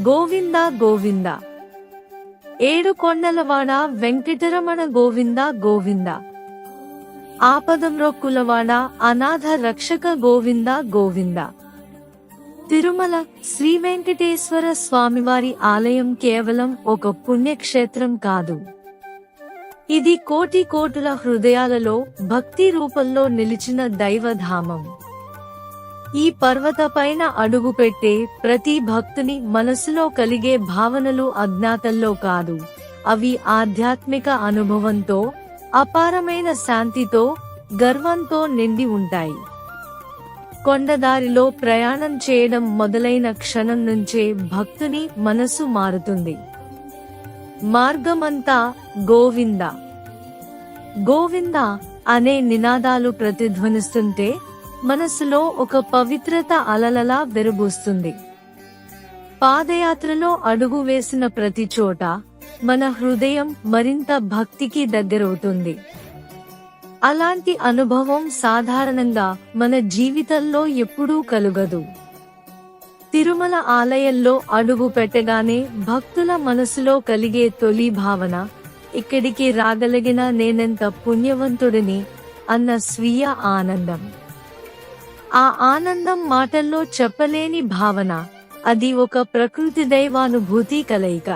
గోవింద గోవింద. ఏడు కొండలవాడ వెంకటరమణ గోవింద గోవింద. ఆపదమ్రొక్కులవాడ అనాథ రక్షక గోవింద గోవింద. తిరుమల శ్రీ వెంకటేశ్వర స్వామివారి ఆలయం కేవలం ఒక పుణ్యక్షేత్రం కాదు. ఇది కోటి కోటుల హృదయాలలో భక్తి రూపంలో నిలిచిన దైవధామం. ఈ పర్వత పైన అడుగుపెట్టే ప్రతి భక్తుని మనసులో కలిగే భావనలు అజ్ఞాతంలో కాదు, అవి ఆధ్యాత్మిక అనుభవంతో, అపారమైన శాంతితో, గర్వంతో నిండి ఉంటాయి. కొండదారిలో ప్రయాణం చేయడం మొదలైన క్షణం నుంచే భక్తుని మనసు మారుతుంది. మార్గమంతా గోవింద గోవింద అనే నినాదాలు ప్రతిధ్వనిస్తుంటే మనసులో ఒక పవిత్రత అలలలా వెలుబుస్తుంది. పాదయాత్రలో అడుగు వేసిన ప్రతి చోట మన హృదయం మరింత భక్తికి దగ్గరవుతుంది. అలాంటి అనుభవం సాధారణంగా మన జీవితంలో ఎప్పుడూ కలుగదు. తిరుమల ఆలయంలో అడుగు పెట్టగానే భక్తుల మనసులో కలిగే తొలి భావన, ఇక్కడికి రాగలిగిన నేనెంత పుణ్యవంతుడిని అన్న స్వీయ ఆనందం. ఆ ఆనందం మాటల్లో చెప్పలేని భావన, అది ఒక ప్రకృతి దైవానుభూతి కలయిక.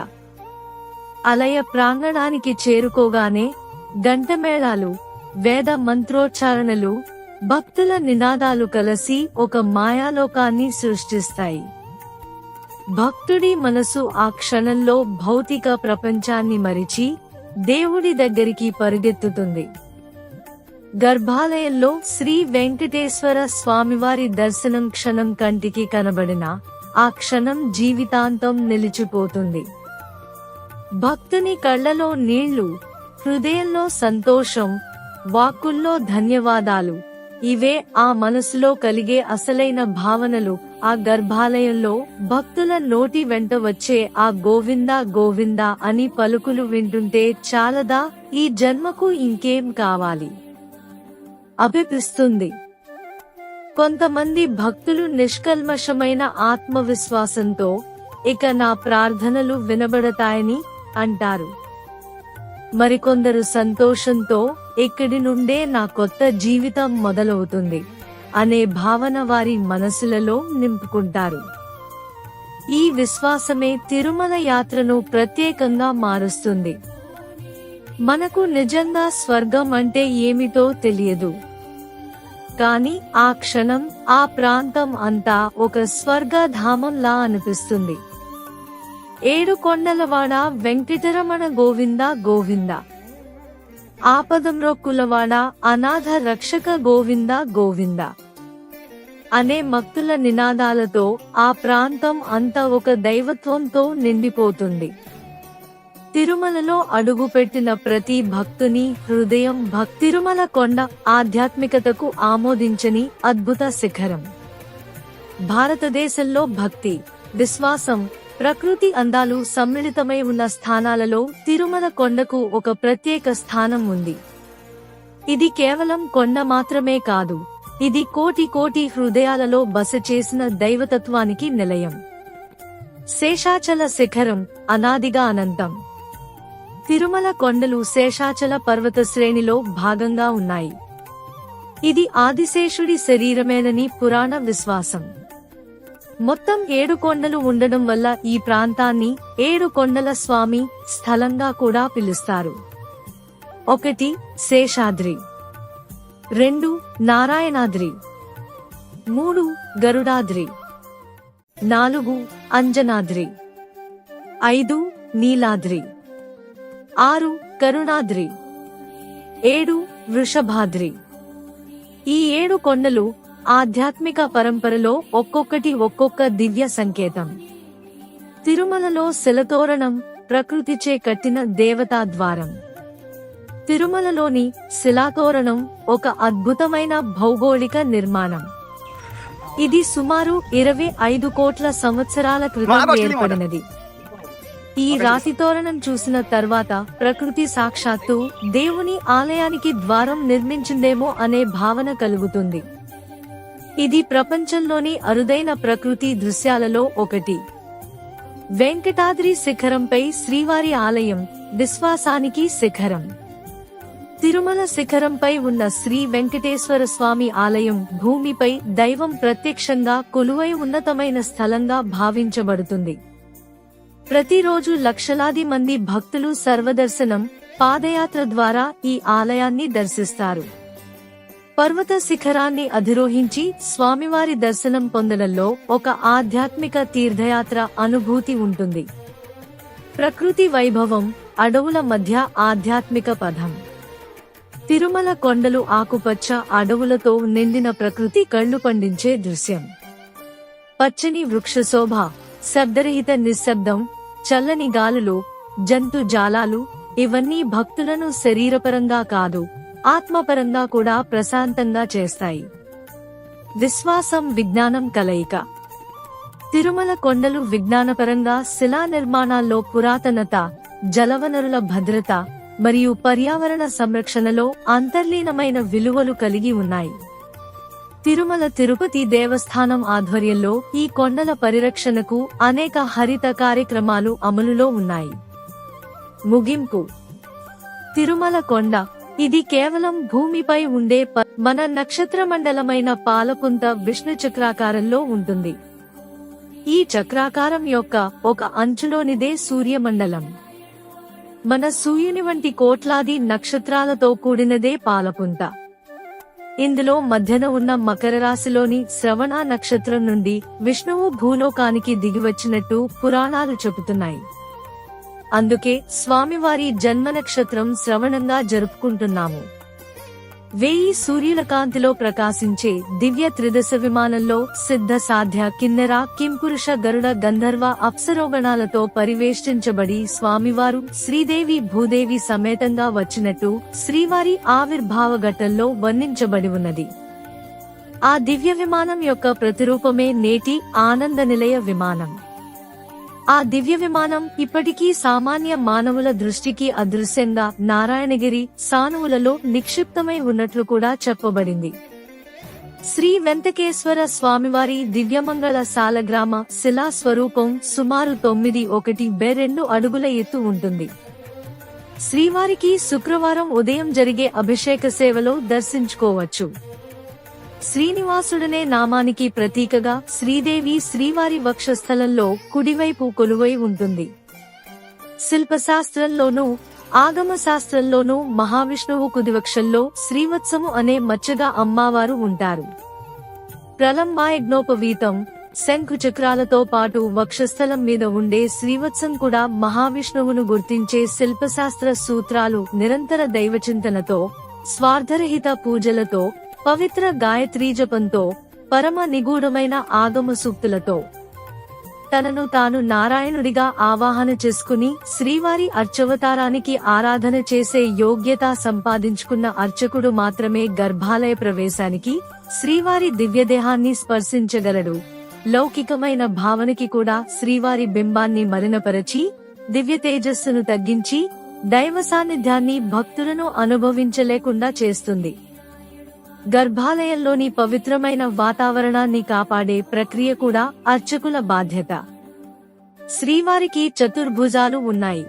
ఆలయ ప్రాంగణానికి చేరుకోగానే గంటమేళాలు, వేద మంత్రోచ్చారణలు, భక్తుల నినాదాలు కలిసి ఒక మాయాలోకాన్ని సృష్టిస్తాయి. భక్తుడి మనసు ఆ క్షణంలో భౌతిక ప్రపంచాన్ని మరిచి దేవుడి దగ్గరికి పరిగెత్తుతుంది. గర్భాలయంలో శ్రీ వెంకటేశ్వర స్వామివారి దర్శనం క్షణం కంటికి కనబడినా ఆ క్షణం జీవితాంతం నిలిచిపోతుంది. భక్తుని కళ్ళలో నీళ్లు, హృదయంలో సంతోషం, వాక్కుల్లో ధన్యవాదాలు, ఇవే ఆ మనసులో కలిగే అసలైన భావనలు. ఆ గర్భాలయంలో భక్తుల నోటి వెంట వచ్చే ఆ గోవింద గోవింద అని పలుకులు వింటుంటే చాలదా, ఈ జన్మకు ఇంకేం కావాలి అనిపిస్తుంది. కొంతమంది భక్తులు నిష్కల్మషమైన ఆత్మవిశ్వాసంతో ఇక నా ప్రార్థనలు వినబడతాయని అంటారు. మరికొందరు సంతోషంతో ఇక్కడి నుండే నా కొత్త జీవితం మొదలవుతుంది అనే భావన వారి మనసులలో నింపుకుంటారు. ఈ విశ్వాసమే తిరుమల యాత్రను ప్రత్యేకంగా మారుస్తుంది. మనకు నిజంగా స్వర్గం అంటే ఏమిటో తెలియదు, కానీ ఆ క్షణం, ఆ ప్రాంతం అంతా ఒక స్వర్గధామంలా అనిపిస్తుంది. ఏడు కొండలవాడ వెంకటరమణ గోవింద గోవింద. ఆపదమ్రొక్కులవాడ అనాథ రక్షక గోవింద గోవింద అనే భక్తుల నినాదాలతో ఆ ప్రాంతం అంతా ఒక దైవత్వంతో నిండిపోతుంది. తిరుమలలో అడుగుపెట్టిన ప్రతి భక్తుని హృదయం తిరుమల కొండ ఆధ్యాత్మికతకు ఆమోదించని అద్భుత శిఖరం. భారతదేశంలో భక్తి, విశ్వాసం, ప్రకృతి అందాలు సమ్మిళితమై ఉన్న స్థానాలలో తిరుమల కొండకు ఒక ప్రత్యేక స్థానం ఉంది. ఇది కేవలం కొండ మాత్రమే కాదు, ఇది కోటి కోటి హృదయాలలో బస చేసిన దైవతత్వానికి నిలయం. శేషాచల శిఖరం అనాదిగా అనంతం. తిరుమల కొండలు శేషాచల పర్వత శ్రేణిలో భాగంగా ఉన్నాయి. ఇది ఆదిశేషుడి శరీరమేనని పురాణ విశ్వాసం. మొత్తం 7 కొండలు ఉండడం వల్ల ఈ ప్రాంతాన్ని 7 కొండల స్వామి స్థలంగా కూడా పిలుస్తారు. 1 శేషాద్రి, 2 నారాయణాద్రి, 3 గరుడాద్రి, 4 అంజనాద్రి, 5 నీలాద్రి, 6 కరుణాద్రి, 7 వృషభాద్రి. ఈ 7 కొండలు ఆధ్యాత్మిక పరంపరలో ఒక్కొక్కటి ఒక్కొక్క దివ్య సంకేతం. తిరుమలలో శిలతోరణం ప్రకృతిచే కట్టిన దేవతా ద్వారం. తిరుమలలోని శిలాతోరణం ఒక అద్భుతమైన భౌగోళిక నిర్మాణం. ఇది సుమారు 25 కోట్ల సంవత్సరాల క్రితం ఏర్పడినది. ఈ రాతి తోరణం చూసిన తర్వాత ప్రకృతి సాక్షాత్తు దేవుని ఆలయానికి ద్వారం నిర్మించిందేమో అనే భావన కలుగుతుంది. ఇది ప్రపంచంలోని అరుదైన ప్రకృతి దృశ్యాలలో ఒకటి. వెంకటాద్రి శిఖరంపై శ్రీవారి ఆలయం విశ్వాసానికి శిఖరం. తిరుమల శిఖరంపై ఉన్న శ్రీ వెంకటేశ్వర స్వామి ఆలయం భూమిపై దైవం ప్రత్యక్షంగా కొలువై ఉన్నతమైన స్థలంగా భావించబడుతుంది. ప్రతిరోజు లక్షలాది మంది భక్తులు సర్వదర్శనం, పాదయాత్ర ద్వారా ఈ ఆలయాన్ని దర్శిస్తారు. పర్వత శిఖరాన్ని అధిరోహించి స్వామివారి దర్శనం పొందడంలో ఒక ఆధ్యాత్మిక తీర్థయాత్ర అనుభూతి ఉంటుంది. ప్రకృతి వైభవం, అడవుల మధ్య ఆధ్యాత్మిక పథం. తిరుమల కొండలు ఆకుపచ్చ అడవులతో నిండిన ప్రకృతి కళ్ళు పండించే దృశ్యం. పచ్చని వృక్షశోభ, శబ్దరహిత నిశ్శబ్దం, చల్లని గాలులు, జంతు జాలాలు ఇవన్నీ భక్తులను శరీరపరంగా కాదు, ఆత్మపరంగా కూడా ప్రశాంతంగా చేస్తాయి. విశ్వాసం, విజ్ఞానం కలయిక. తిరుమల కొండలు విజ్ఞానపరంగా శిలా నిర్మాణాల్లో పురాతనత, జలవనరుల భద్రత మరియు పర్యావరణ సంరక్షణలో అంతర్లీనమైన విలువలు కలిగి ఉన్నాయి. తిరుమల తిరుపతి దేవస్థానం ఆధ్వర్యంలో ఈ కొండల పరిరక్షణకు అనేక హరిత కార్యక్రమాలు అమలులో ఉన్నాయి. ముగింపు. తిరుమల కొండ ఇది కేవలం భూమిపై ఉండే మన నక్షత్రమండలమైన పాలపుంత విష్ణు చక్రాకారంలో ఉంటుంది. ఈ చక్రాకారం యొక్క ఒక అంచులోనిదే సూర్యమండలం. మన సూర్యుని వంటి కోట్లాది నక్షత్రాలతో కూడినదే పాలపుంత. ఇందులో మధ్యన ఉన్న మకర రాశిలోని శ్రవణ నక్షత్రం నుండి విష్ణువు భూలోకానికి దిగివచ్చినట్టు పురాణాలు చెబుతున్నాయి. అందుకే స్వామివారి జన్మ నక్షత్రం శ్రవణంగా జరుపుకుంటున్నాము. 1000 సూర్యుల కాంతిలో ప్రకాశించే దివ్య త్రిదశ విమానంలో సిద్ధ, సాధ్య, కిన్నెర, కింపురుష, గరుడ, గంధర్వ, అప్సరోగణాలతో పరివేష్టించబడి స్వామివారు శ్రీదేవి భూదేవి సమేతంగా వచ్చినట్టు శ్రీవారి ఆవిర్భావ ఘట్టంలో వర్ణించబడి ఉన్నది. ఆ దివ్య విమానం యొక్క ప్రతిరూపమే నేటి ఆనంద నిలయ విమానం. ఆ దివ్య విమానం ఇప్పటికీ సామాన్య మానవుల దృష్టికి అదృశ్యంగా నారాయణగిరి సానువులలో నిక్షిప్తమై ఉన్నట్లు కూడా చెప్పబడింది. శ్రీ వెంకటేశ్వర స్వామివారి దివ్యమంగళ సాలగ్రామ శిలా స్వరూపం సుమారు 9.1-2 అడుగుల ఎత్తు ఉంటుంది. శ్రీవారికి శుక్రవారం ఉదయం జరిగే అభిషేక సేవలో దర్శించుకోవచ్చు. శ్రీనివాసుడనే నామానికి ప్రతీకగా శ్రీదేవి శ్రీవారి వక్షస్థలంలో కుడివైపు కొలువై ఉంటుంది. శిల్పశాస్త్రంలోనూ ఆగమ శాస్త్రంలోనూ మహావిష్ణువు కుడివక్షంలో శ్రీవత్సము అనే మచ్చగా అమ్మవారు ఉంటారు. ప్రలంబాయజ్ఞోపవీతం, శంఖు చక్రాలతో పాటు వక్షస్థలం మీద ఉండే శ్రీవత్సం కూడా మహావిష్ణువును గుర్తించే శిల్పశాస్త్ర సూత్రాలు నిరంతర దైవచింతనతో, స్వార్థరహిత పూజలతో, పవిత్ర గాయత్రీ జపంతో, పరమ నిగూఢమైన ఆగమ సూక్తులతో తనను తాను నారాయణుడిగా ఆవాహన చేసుకుని శ్రీవారి అర్చవతారానికి ఆరాధన చేసే యోగ్యత సంపాదించుకున్న అర్చకుడు మాత్రమే గర్భాలయ ప్రవేశానికి, శ్రీవారి దివ్యదేహాన్ని స్పర్శించగలడు. లౌకికమైన భావనకి కూడా శ్రీవారి బింబాన్ని మలినపరచి, దివ్య తేజస్సును తగ్గించి, దైవ సాన్నిధ్యాన్ని భక్తులను అనుభవించలేకుండా చేస్తుంది. గర్భాలయంలోని పవిత్రమైన వాతావరణాన్ని కాపాడే ప్రక్రియ కూడా అర్చకుల బాధ్యత. శ్రీవారికి చతుర్భుజాలు ఉన్నాయి.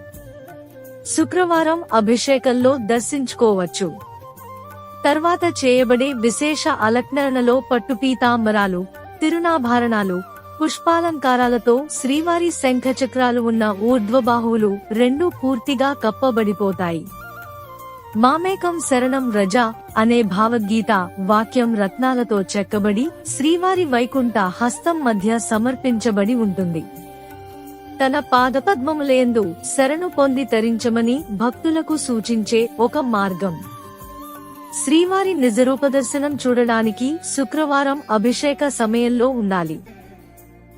శుక్రవారం అభిషేకంలో దర్శించుకోవచ్చు. తర్వాత చేయబడే విశేష అలంకరణలో పట్టు పీతాంబరాలు, తిరునాభరణాలు, పుష్పాలంకారాలతో శ్రీవారి శంఖచక్రాలు ఉన్న ఊర్ధ్వబాహువులు రెండూ పూర్తిగా కప్పబడిపోతాయి. మామేకం శరణం రజ అనే భావగీత వాక్యం రత్నాలతో చెక్కబడి శ్రీవారి వైకుంఠ హస్తం మధ్య సమర్పించబడి ఉంటుంది. తన పాదపద్మములందు శరణు పొంది తరించమని భక్తులకు సూచించే ఒక మార్గం. శ్రీవారి నిజరూపదర్శనం చూడడానికి శుక్రవారం అభిషేక సమయంలో ఉండాలి.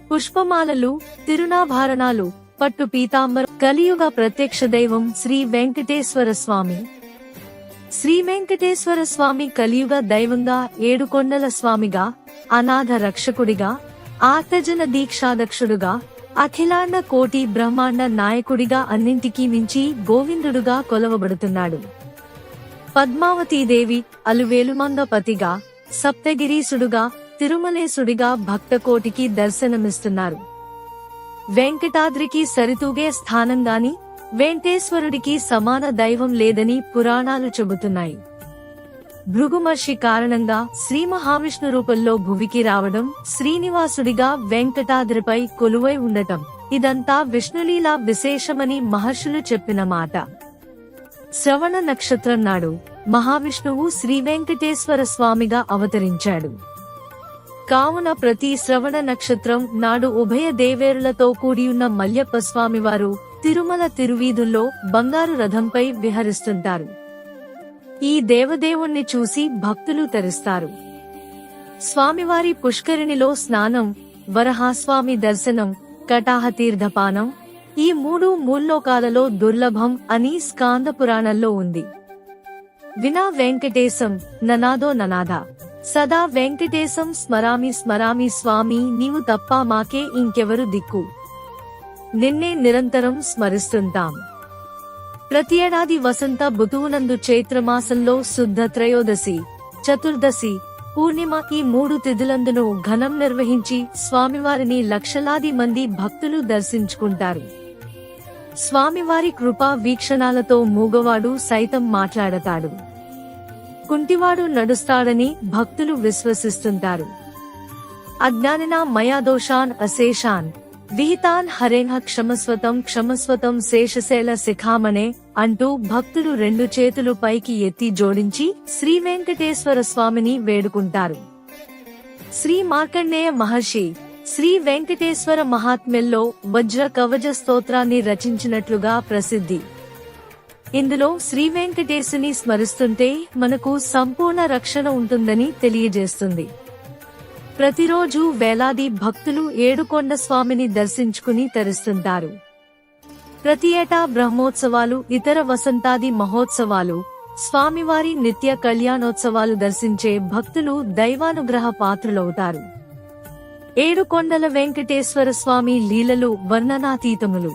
పుష్పమాలలు, తిరునాభరణాలు, పట్టు పీతాంబరం. కలియుగ ప్రత్యక్ష దైవం శ్రీ వెంకటేశ్వర స్వామి. శ్రీ వెంకటేశ్వర స్వామి కలియుగ దైవంగా, ఏడుకొండల స్వామిగా, అనాథ రక్షకుడిగా, ఆర్తజన దీక్షాదక్షుడుగా, అఖిలాండ కోటి బ్రహ్మాండ నాయకుడిగా, అన్నింటికీ మించి గోవిందుడుగా కొలవబడుతున్నాడు. పద్మావతీదేవి అలువేలుమంద పతిగా, సప్తగిరీసుడుగా, తిరుమలేశుడిగా భక్తకోటికి దర్శనమిస్తున్నారు. వెంకటాద్రికి సరితూగే స్థానంగాని వెంకటేశ్వరుడికి సమాన దైవం లేదని పురాణాలు చెబుతున్నాయి. భృగుమహర్షి కారణంగా శ్రీ మహావిష్ణు రూపంలో భువికి రావడం, శ్రీనివాసుడిగా వెంకటాద్రిపై కొలువై ఉండటం ఇదంతా విష్ణులీలా విశేషమని మహర్షులు చెప్పిన మాట. శ్రవణ నక్షత్రం నాడు మహావిష్ణువు శ్రీ వెంకటేశ్వర స్వామిగా అవతరించాడు. కావున ప్రతి శ్రవణ నక్షత్రం నాడు ఉభయ దేవేరులతో కూడియున్న మల్యప్ప స్వామివారు తిరుమల తిరువీధుల్లో బంగారు రథంపై విహరిస్తుంటారు. ఈ దేవదేవుణ్ణి చూసి భక్తులు తరిస్తారు. స్వామివారి పుష్కరిణిలో స్నానం, వరహాస్వామి దర్శనం, కటాహ తీర్థపానం ఈ మూడు మూల్లోకాలలో దుర్లభం అని స్కాంద పురాణంలో ఉంది. వినా వెంకటేశం ననాదో ననాద, సదా వెంకటేశం స్మరామి స్మరామి స్వామి, నీవు తప్ప మాకే ఇంకెవరు దిక్కు, నిన్నే నిరంతరం స్మరిస్తుంటాం. ప్రతి ఏడాది వసంత ఋతువునందు చైత్రమాసంలో శుద్ధ త్రయోదశి, చతుర్దశి, పూర్ణిమ ఈ మూడు తిథులందును ఘనం నిర్వహించి స్వామివారిని లక్షలాది మంది భక్తులు దర్శించుకుంటారు. స్వామివారి కృపా వీక్షణాలతో మూగవాడు సైతం మాట్లాడతాడు, కుంటివాడు నడుస్తాడని భక్తులు విశ్వసిస్తుంటారు. అజ్ఞానినా మయా దోషాన్ అశేషాన్ విహితాన్ హరేణ క్షమస్వతం క్షమస్వతం శేషశైల శిఖామణే అంటూ భక్తులు రెండు చేతులు పైకి ఎత్తి జోడించి శ్రీ వెంకటేశ్వర స్వామిని వేడుకుంటారు. శ్రీ మార్కండేయ మహర్షి శ్రీ వెంకటేశ్వర మహాత్మ్యంలో వజ్ర కవచ స్తోత్రాన్ని రచించినట్లుగా ప్రసిద్ధి. ఇందులో శ్రీ వెంకటేశుని స్మరిస్తుంటే మనకు సంపూర్ణ రక్షణ ఉంటుందని తెలియజేస్తుంది. ప్రతిరోజు వేలాది భక్తులు ఏడుకొండ స్వామిని దర్శించుకుని తరిస్తుంటారు. ప్రతి ఏటా బ్రహ్మోత్సవాలు, ఇతర వసంతాది మహోత్సవాలు, స్వామివారి నిత్య కళ్యాణోత్సవాలు దర్శించే భక్తులు దైవానుగ్రహ పాత్రులవుతారు. ఏడుకొండల వెంకటేశ్వర స్వామి లీలలు వర్ణనాతీతములు.